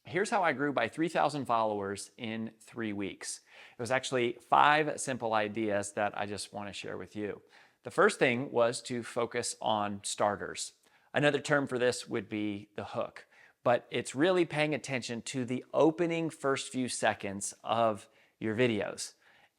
Here's how I grew by 3,000 followers in 3 weeks. It was actually 5 simple ideas that I just want to share with you. The first thing was to focus on starters. Another term for this would be the hook, but it's really paying attention to the opening first few seconds of your videos.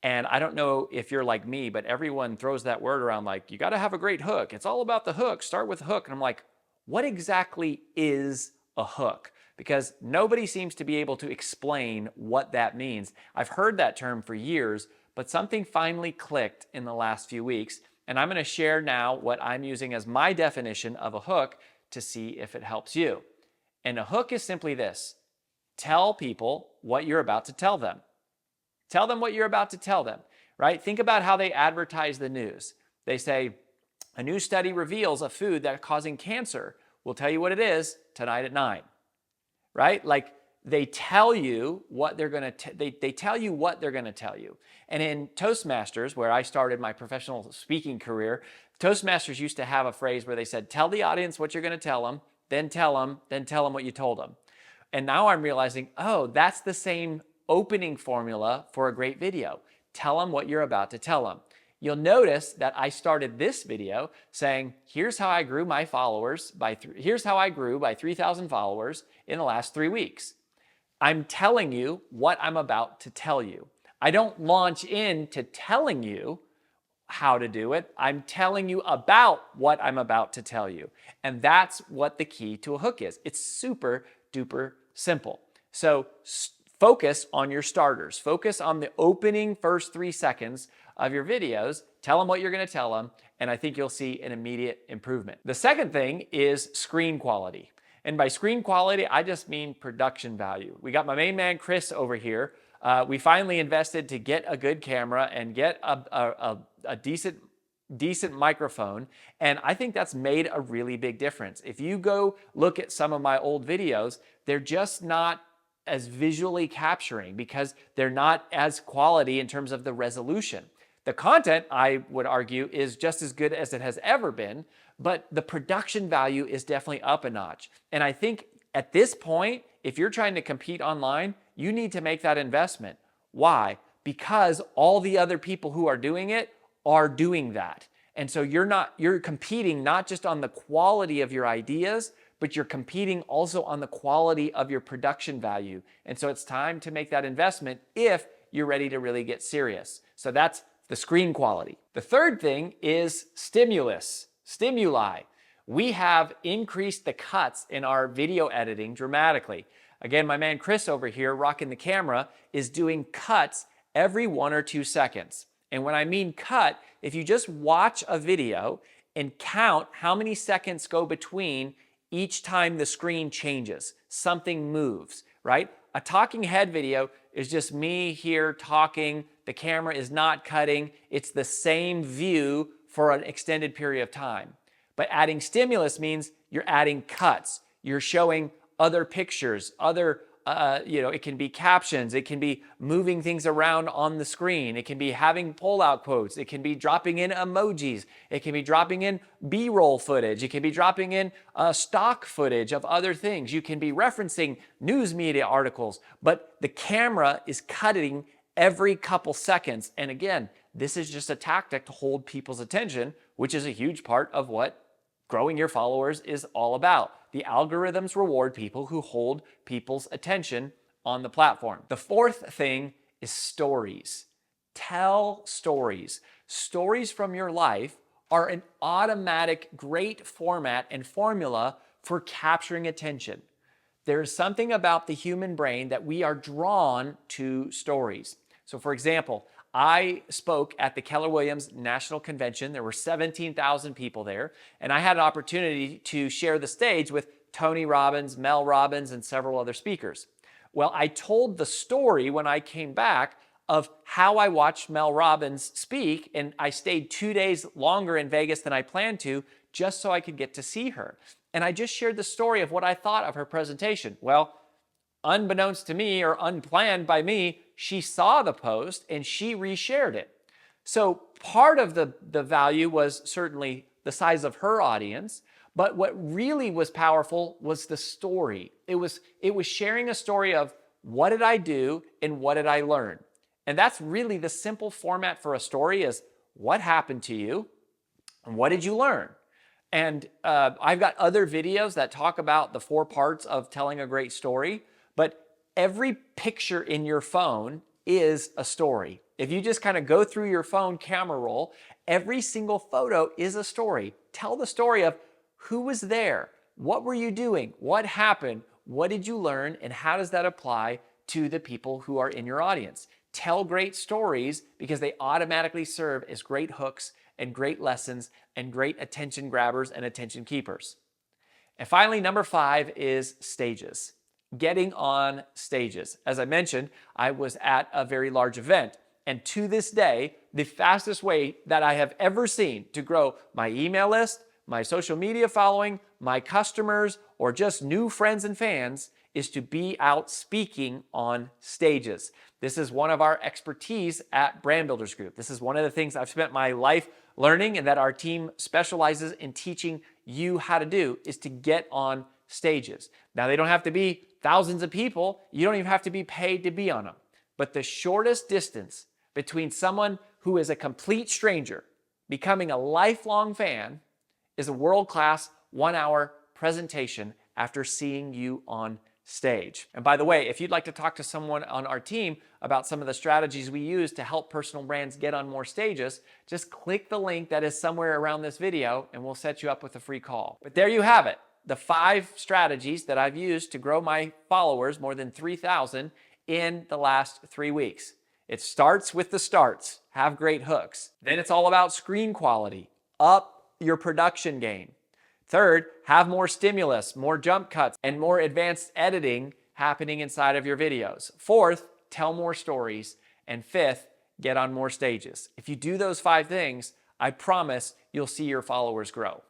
And I don't know if you're like me, but everyone throws that word around like, you got to have a great hook. It's all about the hook. Start with the hook. And I'm like, what exactly is a hook? Because nobody seems to be able to explain what that means. I've heard that term for years, but something finally clicked in the last few weeks. And I'm going to share now what I'm using as my definition of a hook to see if it helps you. And a hook is simply this: tell people what you're about to tell them. Tell them what you're about to tell them, right? Think about how they advertise the news. They say, a new study reveals a food that's causing cancer. We'll tell you what it is tonight at 9, right? Like they tell you what they're going to, they tell you what they're going to tell you. And in Toastmasters, where I started my professional speaking career, Toastmasters used to have a phrase where they said, tell the audience what you're going to tell them, then tell them what you told them. And now I'm realizing, oh, that's the same opening formula for a great video. Tell them what you're about to tell them. You'll notice that I started this video saying, here's how I grew my followers here's how I grew by 3,000 followers in the last 3 weeks. I'm telling you what I'm about to tell you. I don't launch into telling you how to do it. I'm telling you about what I'm about to tell you. And that's what the key to a hook is. It's super duper simple. So focus on your starters. Focus on the opening first 3 seconds of your videos. Tell them what you're going to tell them, and I think you'll see an immediate improvement. The second thing is screen quality. And by screen quality, I just mean production value. We got my main man, Chris, over here. We finally invested to get a good camera and get a decent microphone, and I think that's made a really big difference. If you go look at some of my old videos, they're just not as visually capturing because they're not as quality in terms of the resolution. The content, I would argue, is just as good as it has ever been, but the production value is definitely up a notch. And I think at this point, if you're trying to compete online, you need to make that investment. Why? Because all the other people who are doing it are doing that. And so you're competing not just on the quality of your ideas, but you're competing also on the quality of your production value. And so it's time to make that investment if you're ready to really get serious. So that's the screen quality. The third thing is stimuli. We have increased the cuts in our video editing dramatically. Again, my man Chris over here, rocking the camera, is doing cuts every 1 or 2 seconds. And when I mean cut, if you just watch a video and count how many seconds go between each time the screen changes, something moves, right? A talking head video is just me here talking. The camera is not cutting. It's the same view for an extended period of time. But adding stimulus means you're adding cuts. You're showing other pictures, it can be captions, it can be moving things around on the screen, it can be having pull-out quotes, it can be dropping in emojis, it can be dropping in B-roll footage, it can be dropping in stock footage of other things. You can be referencing news media articles, but the camera is cutting every couple seconds. And again, this is just a tactic to hold people's attention, which is a huge part of what growing your followers is all about. The algorithms reward people who hold people's attention on the platform. The fourth thing is stories. Tell stories. Stories from your life are an automatic great format and formula for capturing attention. There's something about the human brain that we are drawn to stories. So for example, I spoke at the Keller Williams National Convention. There were 17,000 people there, and I had an opportunity to share the stage with Tony Robbins, Mel Robbins, and several other speakers. Well, I told the story when I came back of how I watched Mel Robbins speak, and I stayed 2 days longer in Vegas than I planned to just so I could get to see her. And I just shared the story of what I thought of her presentation. Well, unbeknownst to me or unplanned by me, she saw the post and she reshared it. So part of the value was certainly the size of her audience, But what really was powerful was the story. It was sharing a story of what did I do and what did I learn? And that's really the simple format for a story is what happened to you and what did you learn? And I've got other videos that talk about the 4 parts of telling a great story, but every picture in your phone is a story. If you just kind of go through your phone camera roll, every single photo is a story. Tell the story of who was there, what were you doing, what happened, what did you learn, and how does that apply to the people who are in your audience? Tell great stories because they automatically serve as great hooks and great lessons and great attention grabbers and attention keepers. And finally, number 5 is stages. Getting on stages. As I mentioned, I was at a very large event, and to this day, the fastest way that I have ever seen to grow my email list, my social media following, my customers, or just new friends and fans is to be out speaking on stages. This is one of our expertise at Brand Builders Group. This is one of the things I've spent my life learning and that our team specializes in teaching you how to do is to get on stages. Now, they don't have to be thousands of people. You don't even have to be paid to be on them. But the shortest distance between someone who is a complete stranger becoming a lifelong fan is a world-class 1-hour presentation after seeing you on stage. And by the way, if you'd like to talk to someone on our team about some of the strategies we use to help personal brands get on more stages, just click the link that is somewhere around this video and we'll set you up with a free call. But there you have it, the 5 strategies that I've used to grow my followers, more than 3,000, in the last 3 weeks. It starts with the starts, have great hooks. Then it's all about screen quality, up your production game. Third, have more stimulus, more jump cuts, and more advanced editing happening inside of your videos. Fourth, tell more stories. And fifth, get on more stages. If you do those 5 things, I promise you'll see your followers grow.